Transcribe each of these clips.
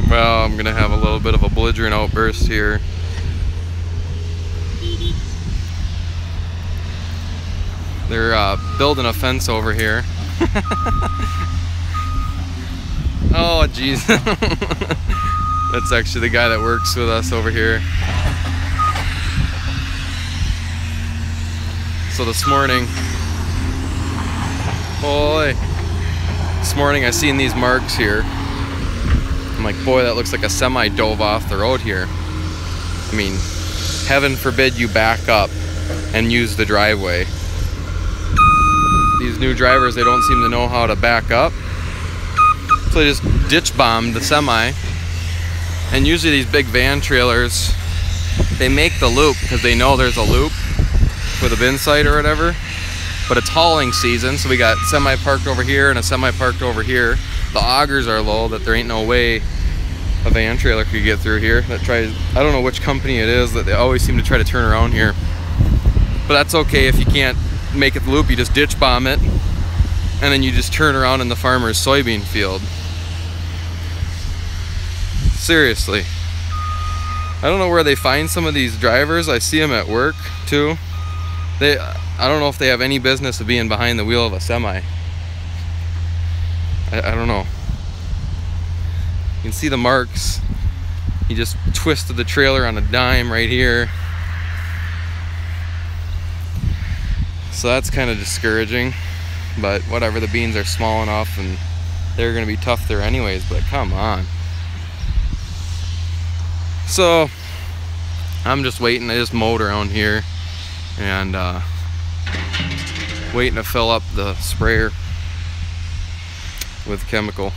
Well, I'm gonna have a little bit of a belligerent outburst here. They're building a fence over here. Oh, jeez. That's actually the guy that works with us over here. So this morning, this morning I seen these marks here. I'm like, boy, that looks like a semi dove off the road here. I mean, heaven forbid you back up and use the driveway. These new drivers, they don't seem to know how to back up. So they just ditch bombed the semi. And usually these big van trailers, they make the loop because they know there's a loop with a bin site or whatever. But it's hauling season, so we got semi parked over here and a semi parked over here. The augers are low that there ain't no way a van trailer could get through here. That tries, I don't know which company it is, that they always seem to try to turn around here. But that's okay if you can't make it the loop, you just ditch bomb it, and then you just turn around in the farmer's soybean field. Seriously. I don't know where they find some of these drivers. I see them at work too. I don't know if they have any business of being behind the wheel of a semi. I don't know. You can see the marks. He just twisted the trailer on a dime right here. So that's kind of discouraging, but whatever, the beans are small enough and they're gonna be tough there anyways, but come on. So I'm just waiting. I just mowed around here and waiting to fill up the sprayer with chemical.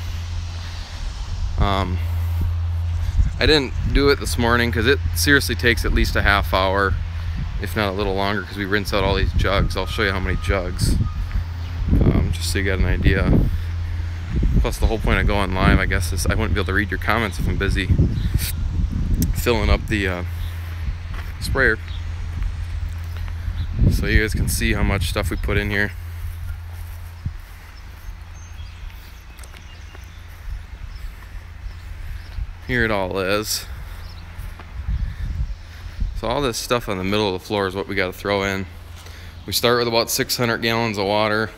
I didn't do it this morning because it seriously takes at least a half hour, if not a little longer, because we rinse out all these jugs. I'll show you how many jugs, just so you got an idea. Plus the whole point of going live, I guess, is I wouldn't be able to read your comments if I'm busy filling up the sprayer. So you guys can see how much stuff we put in here. Here it all is. So all this stuff on the middle of the floor is what we got to throw in. We start with about 600 gallons of water.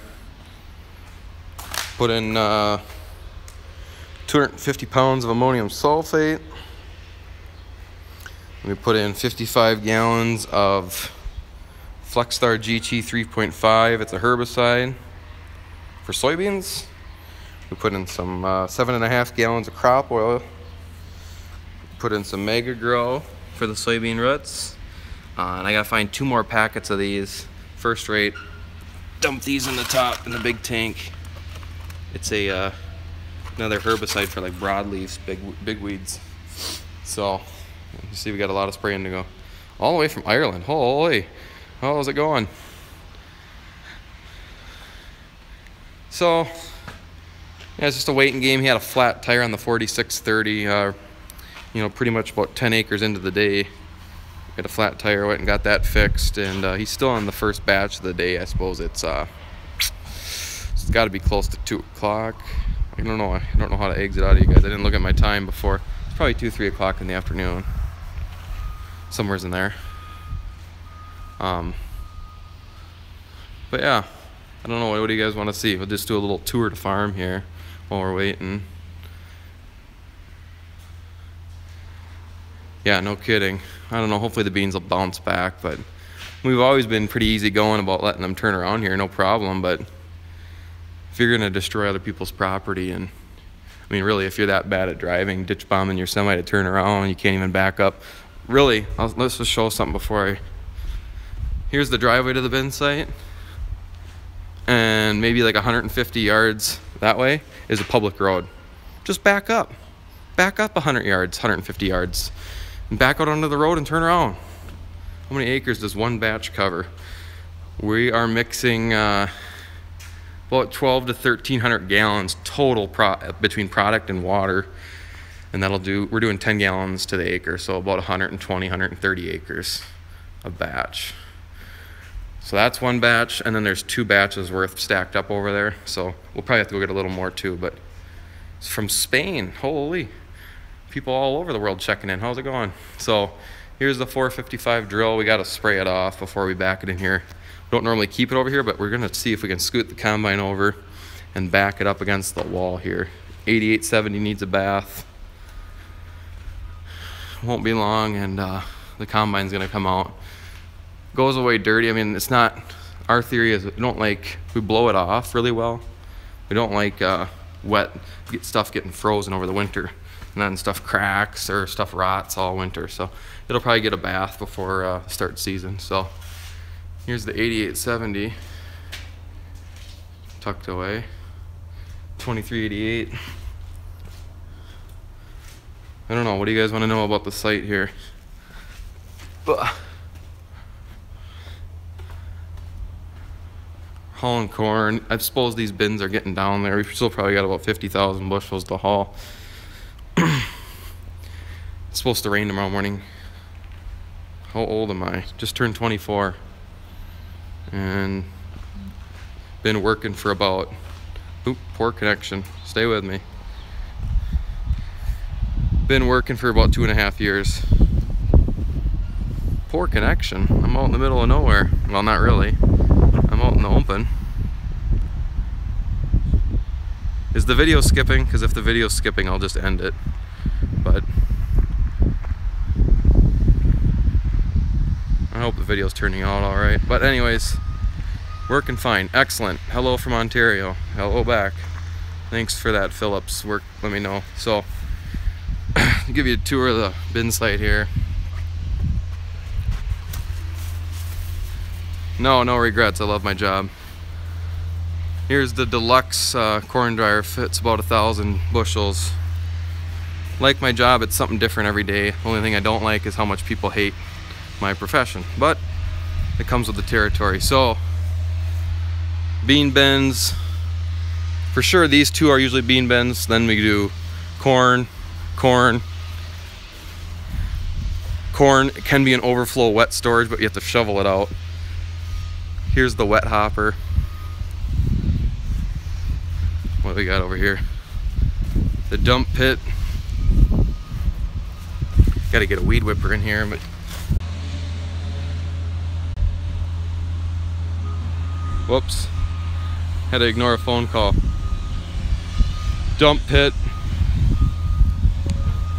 Put in 250 pounds of ammonium sulfate. We put in 55 gallons of Flexstar GT 3.5. It's a herbicide for soybeans. We put in some 7.5 gallons of crop oil. Put in some Mega Grow for the soybean roots. And I gotta find 2 more packets of these. First rate, dump these in the top in the big tank. It's a another herbicide for like broadleaves, big weeds. So you see we got a lot of spraying to go. All the way from Ireland. Holy, how's it going? So yeah, it's just a waiting game. He had a flat tire on the 4630. You know, pretty much about 10 acres into the day. Got a flat tire, went and got that fixed, and he's still on the first batch of the day. I suppose it's got to be close to 2 o'clock. I don't know how to exit out of you guys. I didn't look at my time before. It's probably 2-3 o'clock in the afternoon, somewhere's in there. But yeah, I don't know. What do you guys want to see? We'll just do a little tour to farm here while we're waiting. Yeah, no kidding. I don't know, hopefully the beans will bounce back, but we've always been pretty easy going about letting them turn around here, no problem. But if you're gonna destroy other people's property, and I mean really, if you're that bad at driving, ditch bombing your semi to turn around, you can't even back up. Really, let's just show something before here's the driveway to the bin site, and maybe like 150 yards that way is a public road. Just back up 100 yards, 150 yards. And back out onto the road and turn around. How many acres does one batch cover? We are mixing about 12 to 1,300 gallons total between product and water, and we're doing 10 gallons to the acre, so about 120, 130 acres of batch. So that's one batch, and then there's 2 batches worth stacked up over there. So we'll probably have to go get a little more too, but it's from Spain. Holy. people all over the world checking in. How's it going? So here's the 455 drill. We got to spray it off before we back it in here. We don't normally keep it over here, but we're going to see if we can scoot the combine over and back it up against the wall here. 8870 needs a bath. Won't be long, and the combine's going to come out. Goes away dirty. I mean, it's not, our theory is we blow it off really well. We don't like wet stuff getting frozen over the winter, and then stuff cracks or stuff rots all winter. So it'll probably get a bath before start season. So here's the 8870 tucked away. 2388. I don't know, what do you guys want to know about the site here? Hauling corn. I suppose these bins are getting down there. We've still probably got about 50,000 bushels to haul. It's supposed to rain tomorrow morning. How old am I? Just turned 24. And been working for about, oop, poor connection. Stay with me. Been working for about 2.5 years. Poor connection. I'm out in the middle of nowhere. Well, not really. I'm out in the open. Is the video skipping? Because if the video's skipping, I'll just end it. But I hope the video's turning out all right. But anyways, working fine. Excellent. Hello from Ontario. Hello back. Thanks for that, Phillips. Work. Let me know. So, I'll give you a tour of the bin site here. No regrets. I love my job. Here's the deluxe corn dryer. Fits about 1,000 bushels. Like my job, it's something different every day. Only thing I don't like is how much people hate my profession, but it comes with the territory. So bean bins, for sure these two are usually bean bins. Then we do corn. Corn can be an overflow wet storage, but you have to shovel it out. Here's the wet hopper. What do we got over here? The dump pit. Got to get a weed whipper in here, but whoops, had to ignore a phone call. Dump pit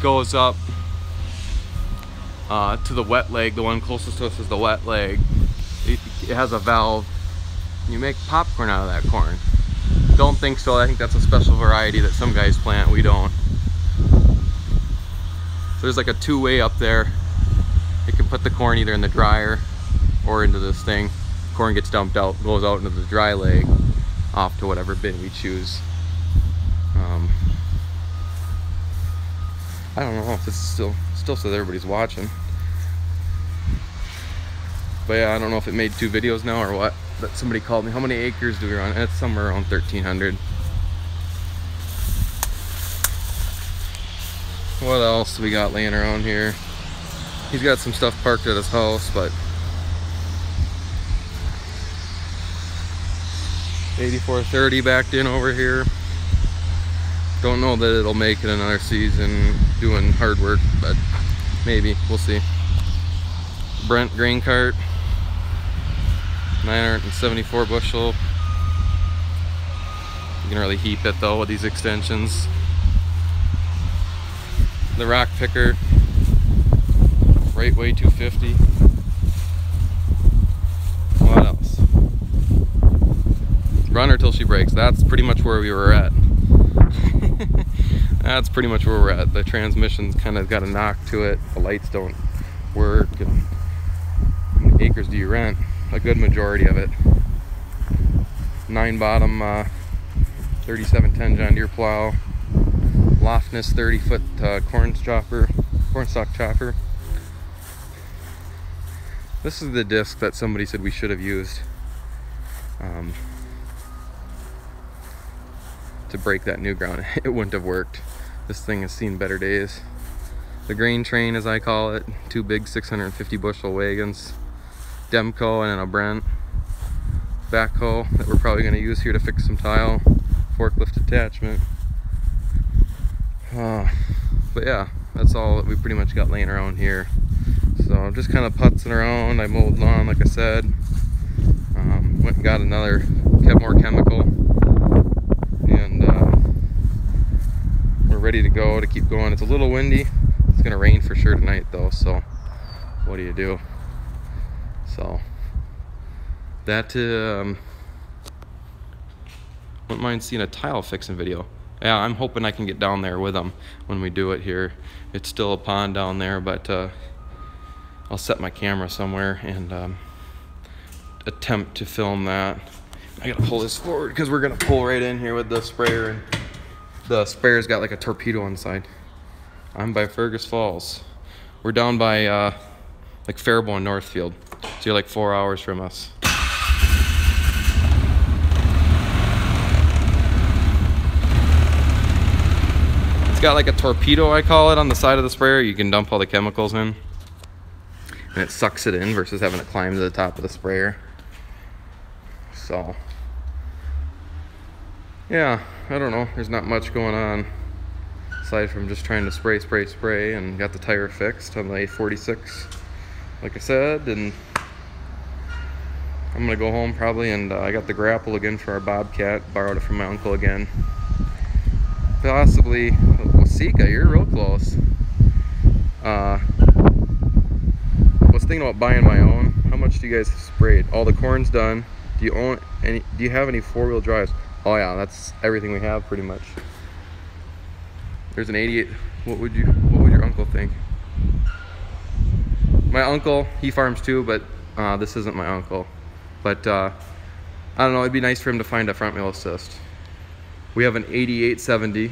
goes up to the wet leg. The one closest to us is the wet leg. It has a valve. You make popcorn out of that corn. Don't think so. I think that's a special variety that some guys plant. We don't. So there's like a two-way up there. You can put the corn either in the dryer or into this thing. Corn gets dumped out, goes out into the dry leg, off to whatever bin we choose. I don't know if this is still says everybody's watching. But yeah, I don't know if it made 2 videos now or what. But somebody called me. How many acres do we run? It's somewhere around 1,300. What else we got laying around here? He's got some stuff parked at his house, but 8430 backed in over here. Don't know that it'll make it another season doing hard work, but maybe. We'll see. Brent grain cart. 974 bushel. You can really heap it though with these extensions. The rock picker, right way 250. What else? Run her till she breaks. That's pretty much where we were at. That's pretty much where we're at. The transmission's kind of got a knock to it. The lights don't work. And how many acres do you rent? A good majority of it. 9 bottom 3710 John Deere plow. Lofness 30-foot cornstalk chopper. This is the disc that somebody said we should have used to break that new ground. It wouldn't have worked. This thing has seen better days. The grain train, as I call it, 2 big 650 bushel wagons, Demco and then a Brent backhoe that we're probably going to use here to fix some tile, forklift attachment. But yeah, That's all that we pretty much got laying around here. So I'm just kind of putzing around. I mowed lawn, like I said. Went and got more chemical, and we're ready to go to keep going. It's a little windy. It's gonna rain for sure tonight though, so what do you do? So that wouldn't mind seeing a tile fixing video. Yeah, I'm hoping I can get down there with them when we do it here. It's still a pond down there, but I'll set my camera somewhere and attempt to film that. I gotta pull this forward because we're gonna pull right in here with the sprayer, and the sprayer's got like a torpedo inside. I'm by Fergus Falls. We're down by like Faribault and Northfield, so you're like 4 hours from us. It's got like a torpedo, I call it, on the side of the sprayer. You can dump all the chemicals in, and it sucks it in versus having to climb to the top of the sprayer. So yeah, I don't know, there's not much going on aside from just trying to spray, and got the tire fixed on the 846 like I said, and I'm gonna go home probably, and I got the grapple again for our bobcat, borrowed it from my uncle again. Possibly Wasika, you're real close. I was thinking about buying my own. How much do you guys have sprayed? All the corn's done. Do you own any? Do you have any 4-wheel drives? Oh yeah, that's everything we have pretty much. There's an 88. What would your uncle think? My uncle, he farms too, but this isn't my uncle. But I don't know, it'd be nice for him to find a front wheel assist. We have an 8870.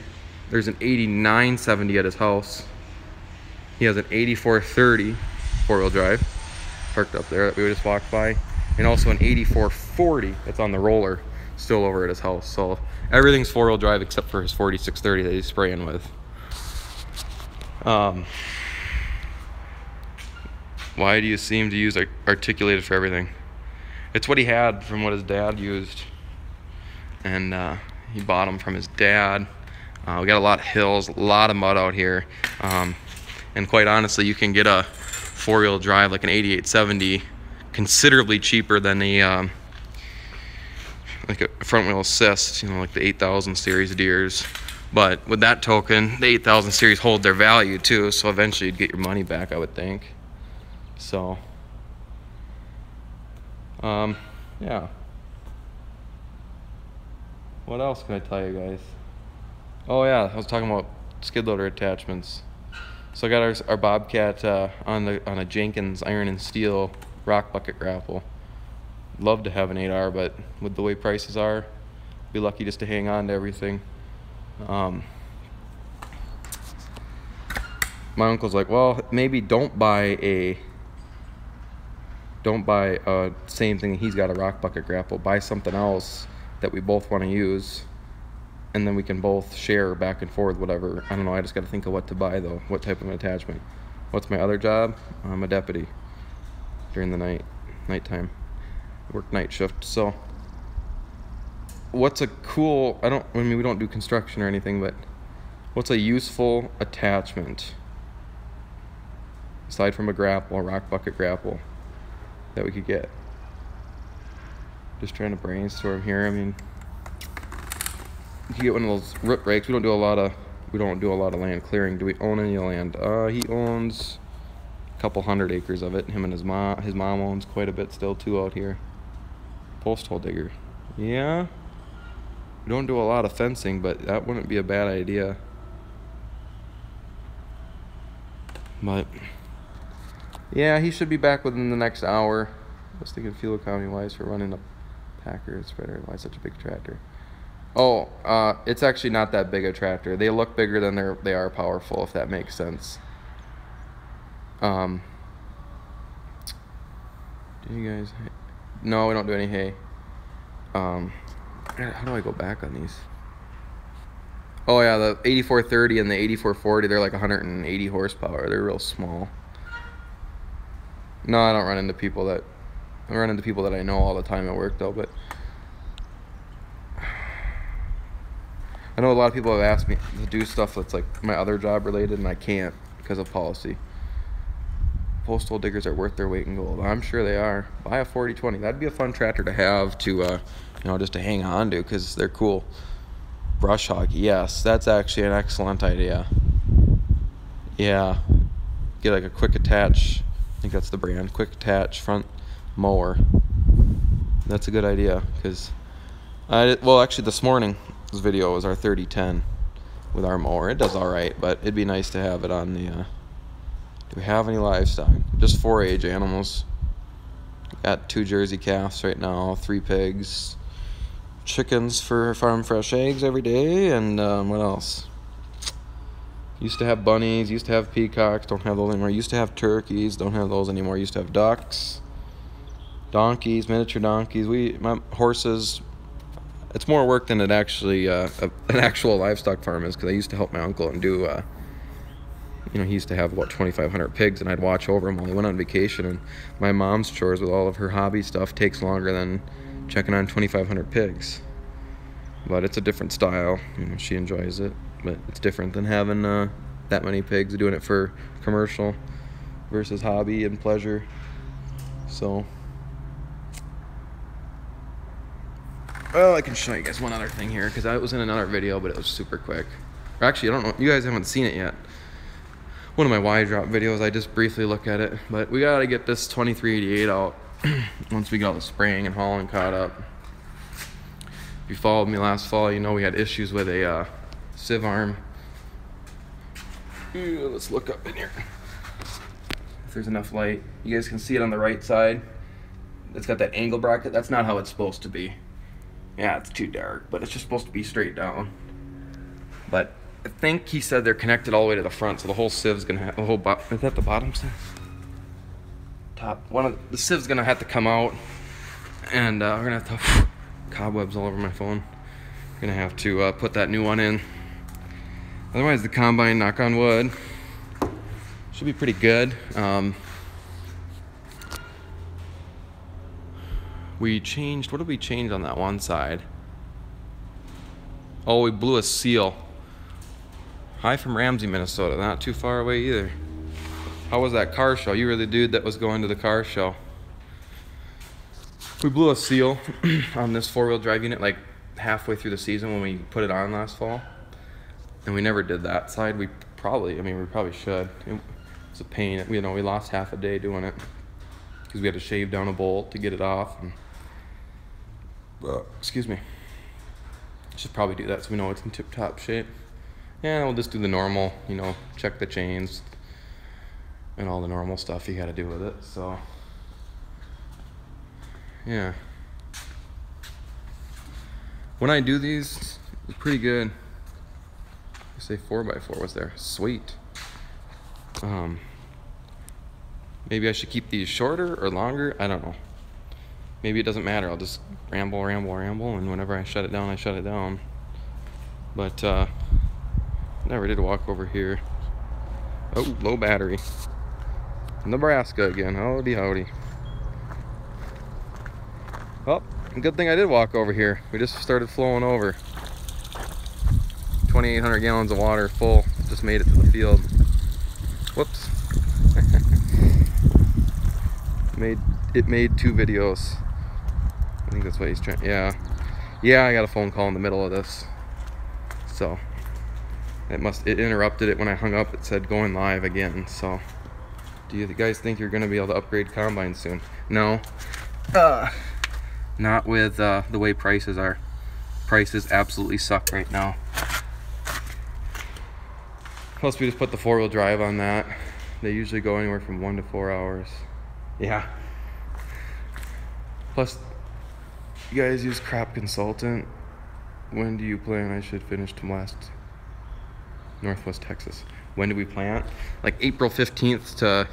There's an 8970 at his house. He has an 8430 4-wheel drive parked up there that we just walked by, and also an 8440 that's on the roller still over at his house. So everything's 4-wheel drive except for his 4630 that he's spraying with. Why do you seem to use articulated for everything? It's what he had from what his dad used, and he bought them from his dad. We got a lot of hills, a lot of mud out here, and quite honestly, you can get a 4-wheel drive like an 8870 considerably cheaper than a like a front wheel assist, you know, like the 8000 series Deers. But with that token, the 8000 series hold their value too, so eventually you'd get your money back, I would think. So yeah, what else can I tell you guys? Oh yeah, I was talking about skid loader attachments. So I got our Bobcat on a Jenkins iron and steel rock bucket grapple. Love to have an 8R, but with the way prices are, be lucky just to hang on to everything. My uncle's like, well, maybe don't buy a same thing. He's got a rock bucket grapple. Buy something else that we both want to use, and then we can both share back and forth, whatever. I don't know, I just got to think of what to buy though, what type of an attachment. What's my other job? I'm a deputy during the nighttime. I work night shift. So what's a cool, I mean, we don't do construction or anything, but what's a useful attachment aside from a grapple, a rock bucket grapple, that we could get? Just trying to brainstorm here. I mean, you can get one of those root rakes. We don't do a lot of land clearing. Do we own any land? He owns a couple 100 acres of it. Him and his mom owns quite a bit still too out here. Post hole digger. Yeah. We don't do a lot of fencing, but that wouldn't be a bad idea. But yeah, he should be back within the next hour. I was thinking fuel economy wise for running a Packer spreader. Why such a big tractor? Oh, it's actually not that big a tractor. They look bigger than they are powerful, if that makes sense. Do you guys? No, we don't do any hay. How do I go back on these? Oh yeah, the 8430 and the 8440, they're like 180 horsepower. They're real small. No, I don't run into people that I know all the time at work though, but I know a lot of people have asked me to do stuff that's like my other job related, and I can't. because of policy. Postal diggers are worth their weight in gold. I'm sure they are. Buy a 4020. That'd be a fun tractor to have to, you know, just to hang on to, because they're cool. Brush hog. Yes, that's actually an excellent idea. Yeah. Get like a quick attach. I think that's the brand. Quick attach front mower. That's a good idea, because well, actually this morning's video was our 3010 with our mower. It does all right, but it'd be nice to have it on the do we have any livestock? Just 4-H animals. Got 2 Jersey calves right now, 3 pigs, chickens for farm fresh eggs every day, and what else? Used to have bunnies, used to have peacocks, don't have those anymore. Used to have turkeys, don't have those anymore. Used to have ducks, donkeys, miniature donkeys. My horses. It's more work than it actually an actual livestock farm is, because I used to help my uncle and do. You know, he used to have about 2,500 pigs, and I'd watch over him while he went on vacation. And my mom's chores with all of her hobby stuff takes longer than checking on 2,500 pigs. But it's a different style. You know, she enjoys it, but it's different than having that many pigs, doing it for commercial versus hobby and pleasure. So, well, I can show you guys one other thing here, because I was in another video, but it was super quick. Or actually, I don't know. You guys haven't seen it yet. One of my Y drop videos, I just briefly look at it, but we gotta get this 2388 out once we get all the spraying and hauling caught up. If you followed me last fall, you know we had issues with a sieve arm. Let's look up in here if there's enough light. You guys can see it on the right side. It's got that angle bracket. That's not how it's supposed to be. Yeah, it's too dark, but it's just supposed to be straight down. But I think he said they're connected all the way to the front, so the whole sieve's gonna have the whole is that the bottom sieve? Top. One of the sieve's gonna have to come out, and we're gonna have to cobwebs all over my phone. We're gonna have to put that new one in. Otherwise, the combine, knock on wood, should be pretty good. We changed. What did we change on that one side? Oh, we blew a seal. Hi from Ramsey, Minnesota. Not too far away either. How was that car show? You were the dude that was going to the car show. We blew a seal on this 4-wheel drive unit like halfway through the season when we put it on last fall. And we never did that side. We probably should. It was a pain. We lost half a day doing it, because we had to shave down a bolt to get it off. And, excuse me. Should probably do that so we know it's in tip-top shape. Yeah, we'll just do the normal, you know, check the chains and all the normal stuff you gotta do with it, so. Yeah. When I do these, it's pretty good. I say 4x4 was there. Sweet. Maybe I should keep these shorter or longer. I don't know. Maybe it doesn't matter. I'll just ramble, and whenever I shut it down, I shut it down. But never did walk over here. Oh, low battery. Nebraska again. Howdy, howdy. Oh, good thing I did walk over here. We just started flowing over. 2,800 gallons of water full. Just made it to the field. Whoops. It made 2 videos. I think that's what he's trying. Yeah, I got a phone call in the middle of this, so it interrupted it when I hung up. It said going live again. So, do you guys think you're gonna be able to upgrade combines soon? No. Not with the way prices are. Prices absolutely suck right now. Plus, we just put the 4-wheel drive on that. They usually go anywhere from 1 to 4 hours. Yeah. Plus, you guys use crop consultant. When do you plan I should finish to Northwest Texas? When do we plant? Like April 15th to,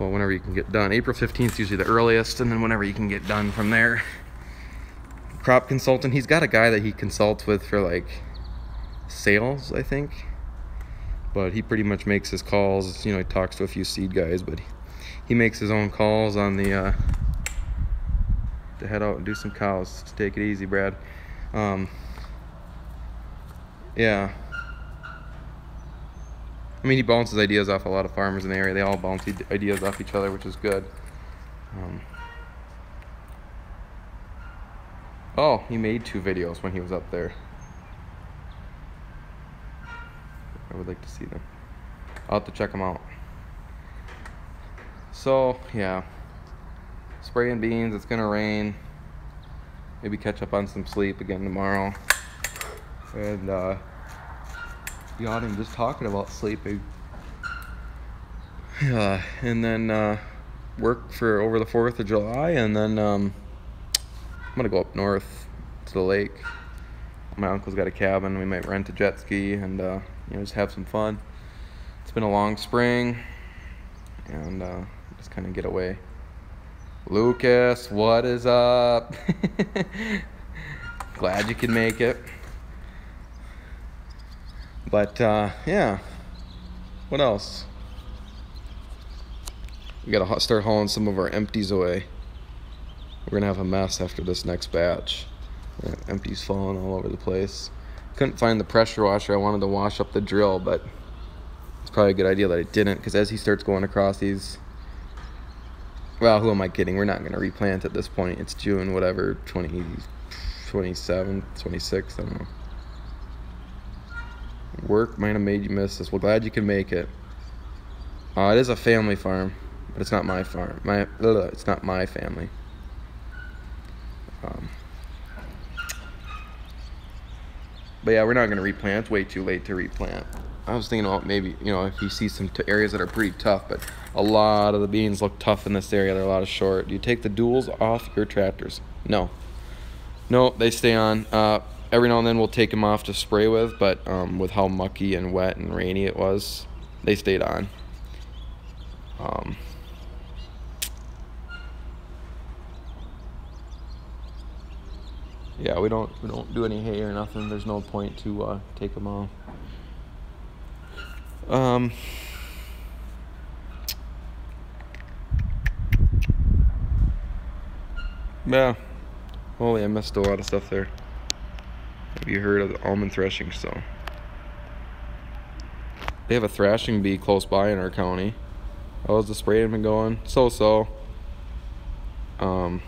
well, whenever you can get done. April 15th is usually the earliest, and then whenever you can get done from there. Crop consultant, he's got a guy that he consults with for like sales, I think. But he pretty much makes his calls. You know, he talks to a few seed guys, but he makes his own calls on the to head out and do some cows. Just take it easy, Brad. Yeah. I mean, he bounces ideas off a lot of farmers in the area. They all bounce ideas off each other, which is good. Oh, he made 2 videos when he was up there. I would like to see them. I'll have to check them out. So, yeah. Spraying beans, it's gonna rain. Maybe catch up on some sleep again tomorrow. And, yawning just talking about sleeping. Yeah, and then, work for over the 4th of July, and then, I'm gonna go up north to the lake. My uncle's got a cabin. We might rent a jet ski and, you know, just have some fun. It's been a long spring, and, just kind of get away. Lucas, what is up? Glad you could make it. But yeah, what else? We gotta start hauling some of our empties away. We're gonna have a mess after this next batch. Empties falling all over the place. Couldn't find the pressure washer. I wanted to wash up the drill, but it's probably a good idea that I didn't, because as he starts going across these, well, who am I kidding? We're not gonna replant at this point. It's June, whatever, 27th, 26th, I don't know. Work might have made you miss this. Well, glad you can make it. It is a family farm, but it's not my farm. It's not my family. But yeah, we're not going to replant. It's way too late to replant. I was thinking about maybe, you know, if you see some areas that are pretty tough, but a lot of the beans look tough in this area. They're a lot of short. Do you take the duals off your tractors? No. No, they stay on. Every now and then we'll take them off to spray with, but with how mucky and wet and rainy it was, they stayed on. Yeah, we don't do any hay or nothing. There's no point to take them off. Yeah. Holy, I missed a lot of stuff there. Have you heard of the almond threshing? So they have a thrashing bee close by in our county. How's the spraying been going? So. You're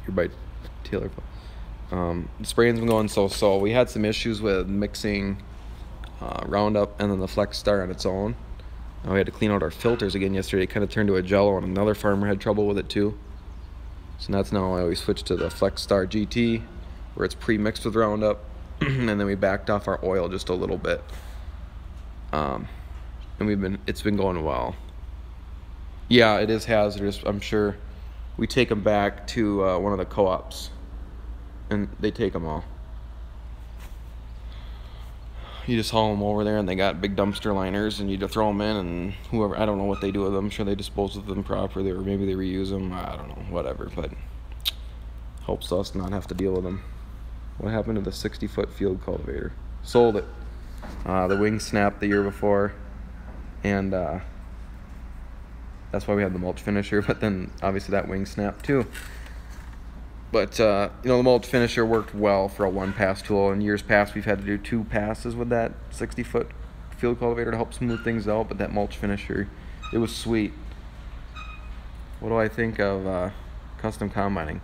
by Taylor. The spraying's been going so. We had some issues with mixing Roundup and then the Flex Star on its own. We had to clean out our filters again yesterday. It kind of turned to a jello, and another farmer had trouble with it too. So that's now why we switched to the Flex Star GT, where it's pre-mixed with Roundup, and then we backed off our oil just a little bit. And it's been going well. Yeah, it is hazardous, I'm sure. We take them back to one of the co-ops, and they take them all. You just haul them over there, and they got big dumpster liners, and you just throw them in, and whoever, I don't know what they do with them. I'm sure they dispose of them properly, or maybe they reuse them. I don't know, whatever, but helps us not have to deal with them. What happened to the 60-foot field cultivator? Sold it. The wing snapped the year before, and that's why we had the mulch finisher, but then obviously that wing snapped too. But, you know, the mulch finisher worked well for a 1-pass tool. In years past, we've had to do 2 passes with that 60-foot field cultivator to help smooth things out, but that mulch finisher, it was sweet. What do I think of custom combining?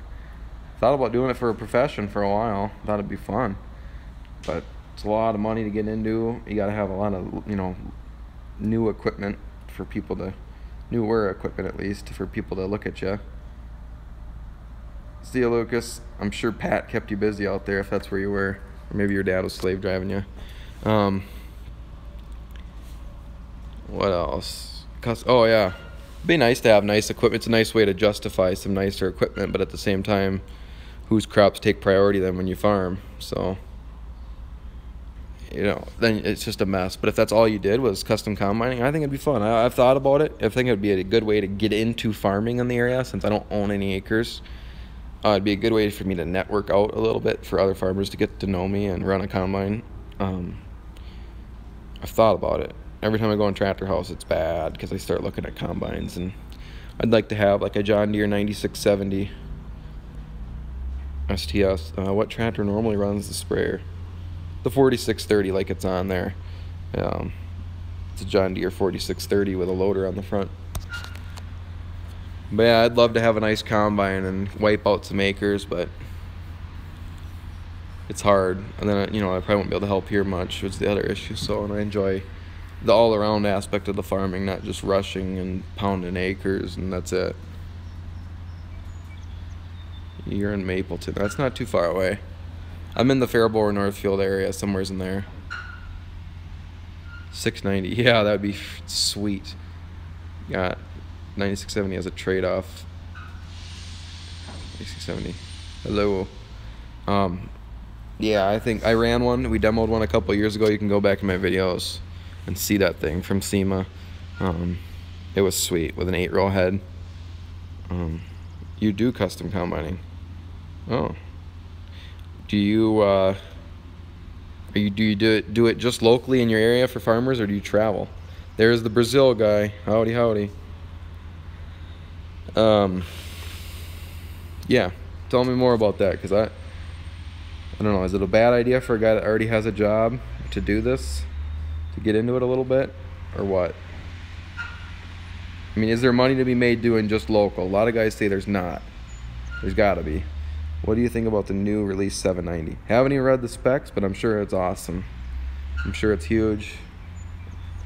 Thought about doing it for a profession for a while. Thought it'd be fun. But it's a lot of money to get into. You got to have a lot of, you know, new equipment for people to, newer equipment at least, for people to look at you. See you, Lucas. I'm sure Pat kept you busy out there if that's where you were. Or maybe your dad was slave driving you. What else? Oh, yeah. It'd be nice to have nice equipment. It's a nice way to justify some nicer equipment, but at the same time, whose crops take priority then when you farm? So, you know, then it's just a mess. But if that's all you did was custom combining, I think it'd be fun. I've thought about it. I think it'd be a good way to get into farming in the area since I don't own any acres. It'd be a good way for me to network out a little bit for other farmers to get to know me and run a combine. I've thought about it. Every time I go in Tractor House, it's bad because I start looking at combines, and I'd like to have like a John Deere 9670 STS. What tractor normally runs the sprayer? The 4630, like it's on there. It's a John Deere 4630 with a loader on the front. But yeah, I'd love to have a nice combine and wipe out some acres, but it's hard. And then, you know, I probably won't be able to help here much, which is the other issue. So, and I enjoy the all-around aspect of the farming, not just rushing and pounding acres and that's it. You're in Mapleton. That's not too far away. I'm in the Faribault or Northfield area, somewhere's in there. 690. Yeah, that'd be sweet. Got 9670 as a trade-off. 9670. Hello. Yeah, I think I ran one. We demoed one a couple of years ago. You can go back in my videos and see that thing from SEMA. It was sweet with an 8-row head. You do custom combining. Oh. Do you do it just locally in your area for farmers, or do you travel? There's the Brazil guy. Howdy, howdy. Yeah, tell me more about that, because I don't know, is it a bad idea for a guy that already has a job to do this, to get into it a little bit, or what? I mean, is there money to be made doing just local? A lot of guys say there's not. There's gotta be. What do you think about the new release 790? Haven't even read the specs, but I'm sure it's awesome. I'm sure it's huge,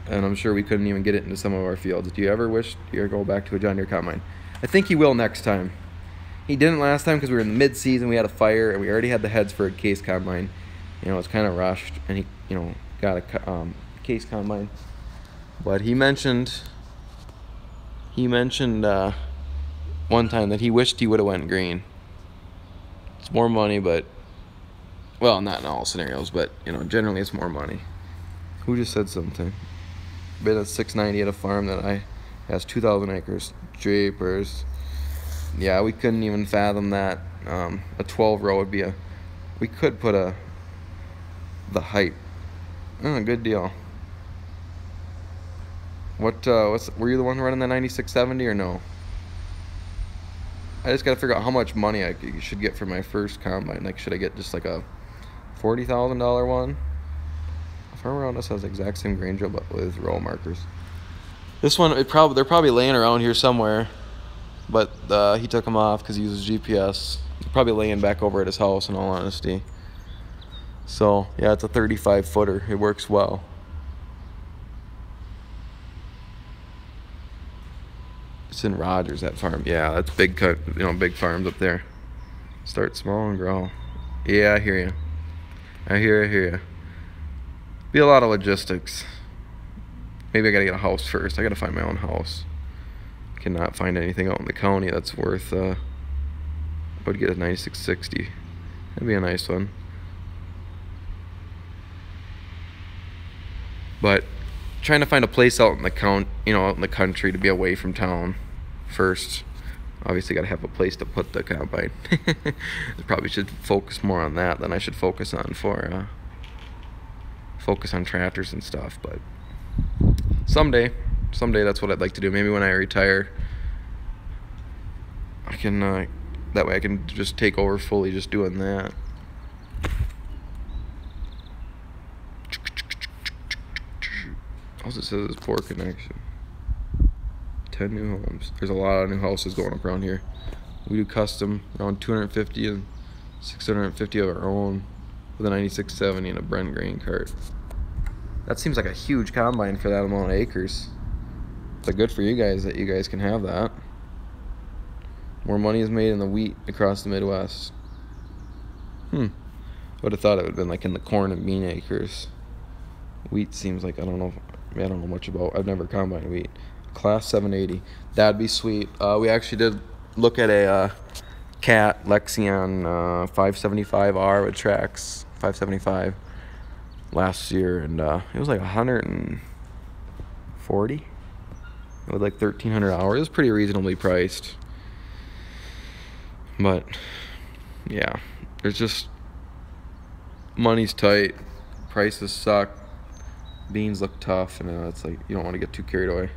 and I'm sure we couldn't even get it into some of our fields. Do you ever wish you go back to a John Deere combine? I think he will next time. He didn't last time because we were in the mid-season, we had a fire, and we already had the heads for a case combine. You know, it's kind of rushed, and he, you know, got a case combine. But he mentioned one time that he wished he would have went green. It's more money, but, well, not in all scenarios, but, you know, generally it's more money. Who just said something? Been at 690 at a farm that has 2,000 acres. Japers. Yeah, we couldn't even fathom that. A 12-row would be we could put the height. Oh, good deal. Were you the one running the 9670 or no? I just gotta figure out how much money I should get for my first combine. Like, should I get just like a $40,000 one? A farm around us has the exact same grain drill but with row markers. This one, they're probably laying around here somewhere, but he took them off because he uses GPS. They're probably laying back over at his house, in all honesty. So yeah, it's a 35-footer. It works well. It's in Rogers, that farm. Yeah, that's big big farms up there. Start small and grow. Yeah, I hear you. I hear you. Be a lot of logistics. Maybe I gotta get a house first. I gotta find my own house. Cannot find anything out in the county that's worth, I would get a 9660. That'd be a nice one. But trying to find a place out in the out in the country to be away from town first. Obviously gotta have a place to put the combine. I probably should focus more on that than I should focus on tractors and stuff, but someday that's what I'd like to do. Maybe when I retire, I can that way I can just take over fully just doing that. Also, it says it's poor connection. 10 new homes. There's a lot of new houses going up around here. We do custom around 250 and 650 of our own with a 9670 and a Brent grain cart. That seems like a huge combine for that amount of acres. But good for you guys that you guys can have that. More money is made in the wheat across the Midwest. Would have thought it would have been like in the corn and bean acres. Wheat seems like, I don't know much about. I've never combined wheat. Class 780. That'd be sweet. We actually did look at a Cat Lexion 575R with tracks 575 last year, and it was like 140 with like 1,300 hours. It was pretty reasonably priced, but yeah, there's just money's tight, prices suck, beans look tough, and it's like you don't want to get too carried away.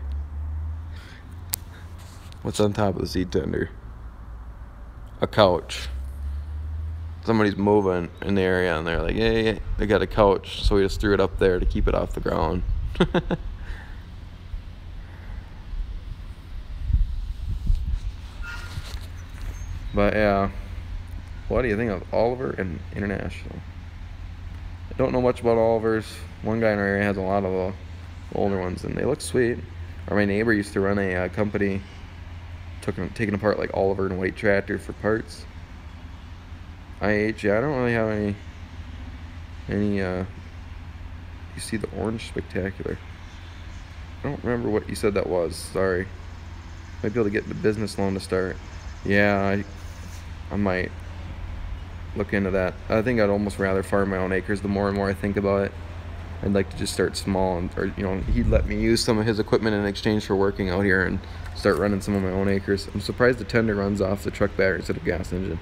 What's on top of the seed tender? A couch. Somebody's moving in the area and they're like, hey, they got a couch, so we just threw it up there to keep it off the ground. But yeah, what do you think of Oliver and International? I don't know much about Olivers. One guy in our area has a lot of the older ones, and they look sweet. Or my neighbor used to run a company taking apart like Oliver and White tractor for parts. IH, yeah, I don't really have any you see the orange spectacular. I don't remember what you said that was, sorry. Might be able to get the business loan to start. Yeah, I might look into that. I think I'd almost rather farm my own acres. The more and more I think about it, I'd like to just start small, and or you know, he'd let me use some of his equipment in exchange for working out here and start running some of my own acres. I'm surprised the tender runs off the truck battery instead of gas engine.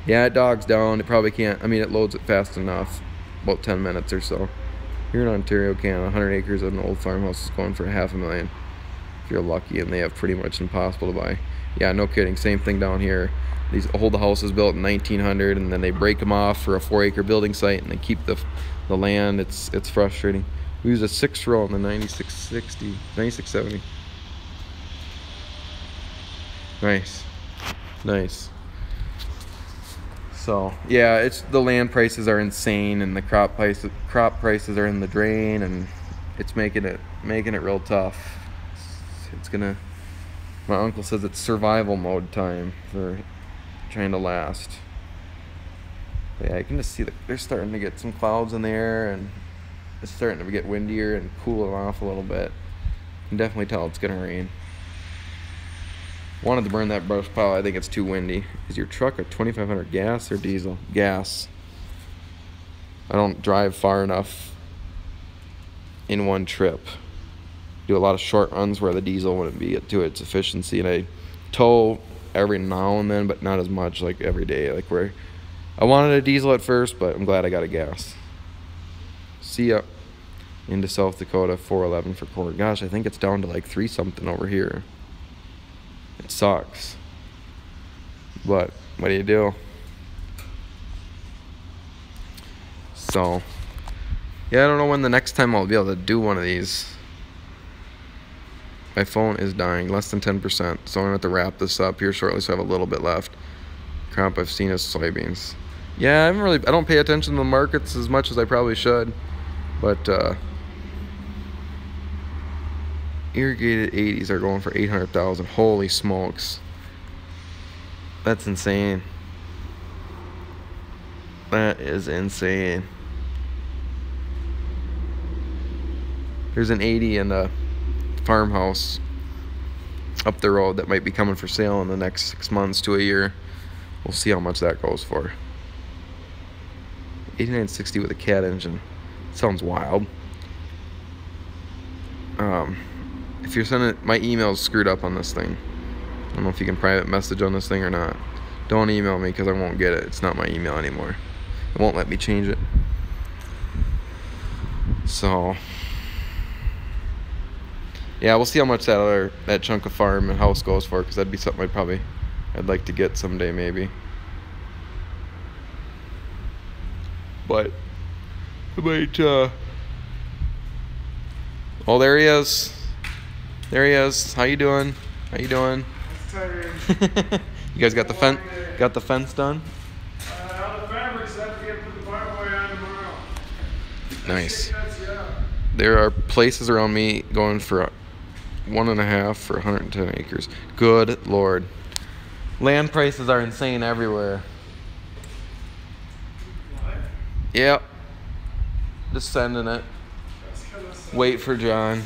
Yeah, it dogs down. It probably can't. I mean, it loads it fast enough, about 10 minutes or so. Here in Ontario, Canada, 100 acres of an old farmhouse is going for $500,000 if you're lucky, and they have pretty much impossible to buy. Yeah, no kidding. Same thing down here. These old houses built in 1900, and then they break them off for a 4-acre building site, and they keep the land. It's frustrating. We used a 6-row in the 9670. Nice. So yeah, it's the land prices are insane, and the crop prices are in the drain, and it's making it real tough. It's gonna. My uncle says it's survival mode time for trying to last. But yeah, I can just see that they're starting to get some clouds in the air, and it's starting to get windier and cooling off a little bit. You can definitely tell it's gonna rain. Wanted to burn that brush pile. I think it's too windy. Is your truck a 2500 gas or diesel? Gas. I don't drive far enough in one trip. Do a lot of short runs where the diesel wouldn't be to its efficiency, and I tow every now and then, but not as much like every day. Like where I wanted a diesel at first, but I'm glad I got a gas. See ya. Into South Dakota, 411 for corn. Gosh, I think it's down to like 3 something over here. It sucks, but what do you do? So yeah, I don't know when the next time I'll be able to do one of these. My phone is dying, less than 10%, so I'm gonna have to wrap this up here shortly, so I have a little bit left. Crop I've seen is soybeans. Yeah, I don't pay attention to the markets as much as I probably should, but irrigated 80s are going for 800,000. Holy smokes, that's insane. That is insane. There's an 80 in a farmhouse up the road that might be coming for sale in the next 6 months to a year. We'll see how much that goes for. 8960 with a cat engine. Sounds wild. If you're sending, my email's screwed up on this thing. I don't know if you can private message on this thing or not. Don't email me because I won't get it. It's not my email anymore. It won't let me change it. So yeah, we'll see how much that chunk of farm and house goes for, because that'd be something I'd like to get someday maybe. But I might oh, there he is. There he is. How you doing? How you doing? Tired. You guys got the fence done? The fabrics have to get put the barbed wire on tomorrow. Nice. There are places around me going for 1.5 for 110 acres. Good Lord. Land prices are insane everywhere. What? Yep. Just sending it. Wait for John.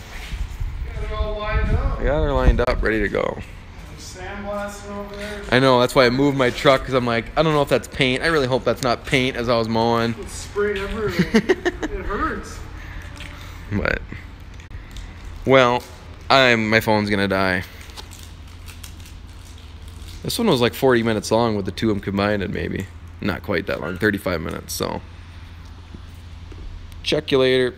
Got it all lined up. I got her lined up, ready to go. Sandblasting over there. I know, that's why I moved my truck, because I'm like, I don't know if that's paint. I really hope that's not paint as I was mowing. It's sprayed everywhere. It hurts. But, well, my phone's gonna die. This one was like 40 minutes long with the two of them combined, maybe. Not quite that long, 35 minutes, so. Check you later.